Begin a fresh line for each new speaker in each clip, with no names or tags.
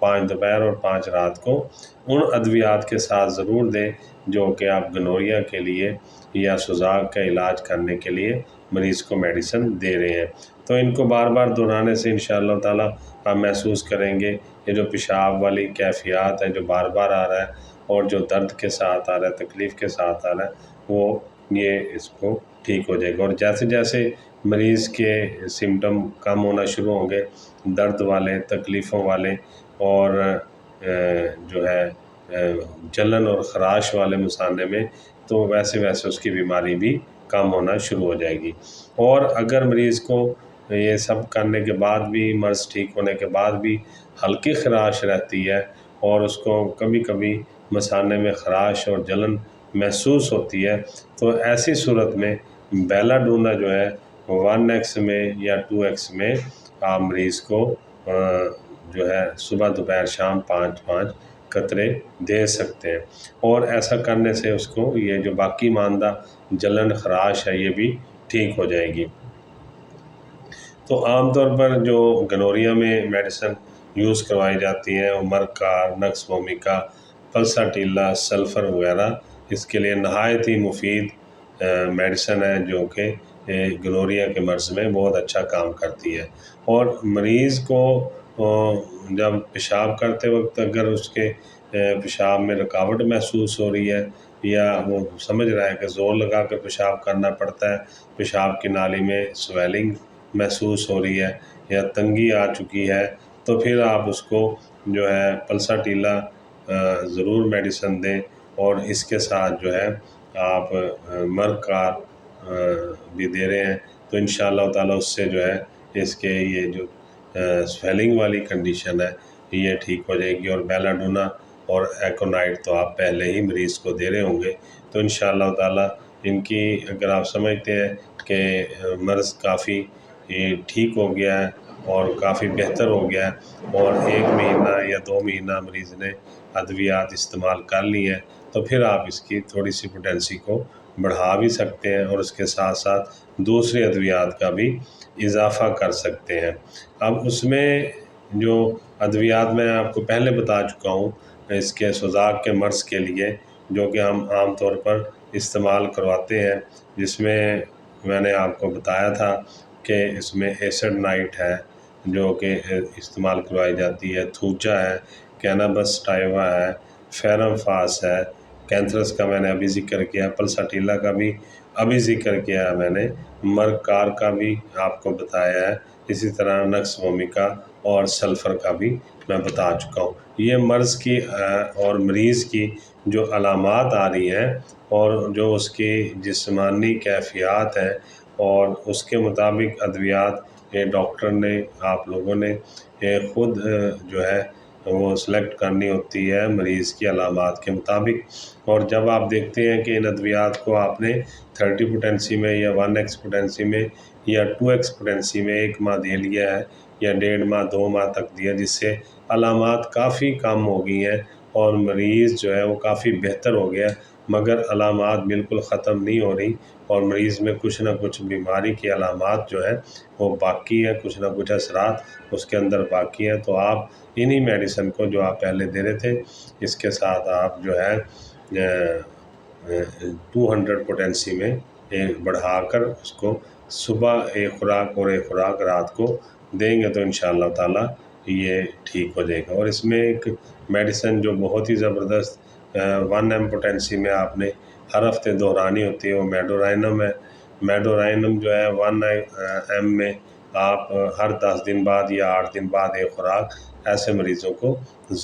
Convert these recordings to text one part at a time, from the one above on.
5 دوپہر اور 5 رات کو ان ادویات کے ساتھ ضرور دیں جو کہ آپ گنوریا کے لیے یا سوزاک کا علاج کرنے کے لیے مریض کو میڈیسن دے رہے ہیں۔ تو ان کو بار بار دہرانے سے انشاءاللہ تعالیٰ آپ محسوس کریں گے یہ جو پیشاب والی کیفیات ہے جو بار بار آ رہا ہے اور جو درد کے ساتھ آ رہا ہے، تکلیف کے ساتھ آ رہا ہے، وہ یہ اس کو ٹھیک ہو جائے گا۔ اور جیسے جیسے مریض کے سمٹم کم ہونا شروع ہوں گے، درد والے، تکلیفوں والے اور جو ہے جلن اور خراش والے مثانے میں، تو ویسے ویسے اس کی بیماری بھی کم ہونا شروع ہو جائے گی۔ اور اگر مریض کو یہ سب کرنے کے بعد بھی، مرض ٹھیک ہونے کے بعد بھی ہلکی خراش رہتی ہے اور اس کو کبھی کبھی مثانے میں خراش اور جلن محسوس ہوتی ہے، تو ایسی صورت میں بیلا ڈونا جو ہے 1x میں یا 2x میں آپ مریض کو جو ہے صبح دوپہر شام 5 قطرے دے سکتے ہیں، اور ایسا کرنے سے اس کو یہ جو باقی ماندہ جلن خراش ہے یہ بھی ٹھیک ہو جائے گی۔ تو عام طور پر جو گنوریا میں میڈیسن یوز کروائی جاتی ہیں وہ مرکار، نکس وومیکا، پلساٹیلا، سلفر وغیرہ اس کے لیے نہایت ہی مفید میڈیسن ہے جو کہ گنوریا کے مرض میں بہت اچھا کام کرتی ہے۔ اور مریض کو جب پیشاب کرتے وقت اگر اس کے پیشاب میں رکاوٹ محسوس ہو رہی ہے یا وہ سمجھ رہا ہے کہ زور لگا کر پیشاب کرنا پڑتا ہے، پیشاب کی نالی میں سویلنگ محسوس ہو رہی ہے یا تنگی آ چکی ہے، تو پھر آپ اس کو جو ہے پلساٹیلا ضرور میڈیسن دیں، اور اس کے ساتھ جو ہے آپ مرکار بھی دے رہے ہیں، تو انشاءاللہ تعالیٰ اس سے جو ہے اس کے یہ جو سویلنگ والی کنڈیشن ہے یہ ٹھیک ہو جائے گی۔ اور بیلا ڈونا اور ایکونائٹ تو آپ پہلے ہی مریض کو دے رہے ہوں گے، تو انشاءاللہ تعالیٰ ان کی اگر آپ سمجھتے ہیں کہ مرض کافی ٹھیک ہو گیا ہے اور کافی بہتر ہو گیا ہے اور 1 مہینہ یا 2 مہینہ مریض نے ادویات استعمال کر لی ہیں، تو پھر آپ اس کی تھوڑی سی پوٹینسی کو بڑھا بھی سکتے ہیں اور اس کے ساتھ ساتھ دوسرے ادویات کا بھی اضافہ کر سکتے ہیں۔ اب اس میں جو ادویات میں آپ کو پہلے بتا چکا ہوں اس کے سوزاک کے مرض کے لیے جو کہ ہم عام طور پر استعمال کرواتے ہیں، جس میں نے آپ کو بتایا تھا کہ اس میں ایسڈ نائٹ ہے جو کہ استعمال کروائی جاتی ہے، تھوچا ہے، کینابس ٹائیوا ہے، فیرم فاس ہے، کینتھرس کا میں نے ابھی ذکر کیا، پلساٹیلا کا بھی ابھی ذکر کیا ہے میں نے، مرکار کا بھی آپ کو بتایا ہے، اسی طرح نکس وومیکا اور سلفر کا بھی میں بتا چکا ہوں۔ یہ مرض کی اور مریض کی جو علامات آ رہی ہیں اور جو اس کی جسمانی کیفیات ہیں اور اس کے مطابق ادویات ڈاکٹر نے، آپ لوگوں نے خود جو ہے وہ سلیکٹ کرنی ہوتی ہے مریض کی علامات کے مطابق۔ اور جب آپ دیکھتے ہیں کہ ان ادویات کو آپ نے 30 پوٹینسی میں یا 1x پوٹینسی میں یا 2x پوٹینسی میں 1 ماہ دے لیا ہے یا 1.5 ماہ 2 ماہ تک دیا، جس سے علامات کافی کم ہو گئی ہیں اور مریض جو ہے وہ کافی بہتر ہو گیا، مگر علامات بالکل ختم نہیں ہو رہی اور مریض میں کچھ نہ کچھ بیماری کی علامات جو ہیں وہ باقی ہیں، کچھ نہ کچھ اثرات اس کے اندر باقی ہیں، تو آپ انہی میڈیسن کو جو آپ پہلے دے رہے تھے اس کے ساتھ آپ جو ہے 200 پوٹینسی میں بڑھا کر اس کو صبح ایک خوراک اور ایک خوراک رات کو دیں گے تو انشاءاللہ تعالیٰ یہ ٹھیک ہو جائے گا۔ اور اس میں ایک میڈیسن جو بہت ہی زبردست 1 پوٹینسی میں آپ نے ہر ہفتے دہرانی ہوتی ہے وہ میڈورائنم ہے۔ میڈورائنم جو ہے 1 میں آپ ہر 10 دن بعد یا 8 دن بعد ایک خوراک ایسے مریضوں کو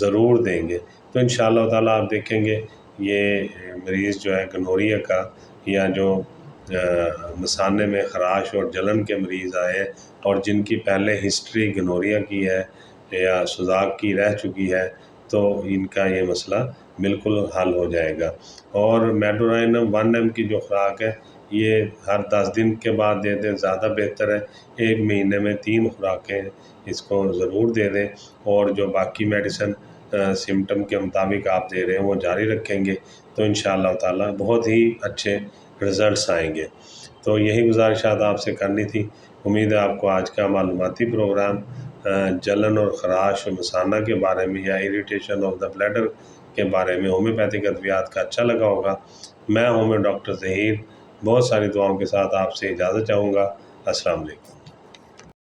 ضرور دیں گے، تو انشاءاللہ تعالیٰ آپ دیکھیں گے یہ مریض جو ہے گنوریا کا یا جو مثانے میں خراش اور جلن کے مریض آئے ہیں اور جن کی پہلے ہسٹری گنوریا کی ہے یا سوزاک کی رہ چکی ہے، تو ان کا یہ مسئلہ بالکل حل ہو جائے گا۔ اور میڈورائنم 1 کی جو خوراک ہے یہ ہر 10 دن کے بعد دے دیں، زیادہ بہتر ہے۔ 1 مہینے میں 3 خوراکیں اس کو ضرور دے دیں، اور جو باقی میڈیسن سمٹم کے مطابق آپ دے رہے ہیں وہ جاری رکھیں گے تو انشاءاللہ تعالیٰ بہت ہی اچھے رزلٹس آئیں گے۔ تو یہی گزارشات آپ سے کرنی تھی۔ امید ہے آپ کو آج کا معلوماتی پروگرام جلن اور خراش مثانہ کے بارے میں یا اریٹیشن آف دا بلیڈر کے بارے میں ہومیوپیتھک ادویات کا اچھا لگا ہوگا۔ میں ہومیو ڈاکٹر ظہیر بہت ساری دعاؤں کے ساتھ آپ سے اجازت چاہوں گا۔ السلام علیکم۔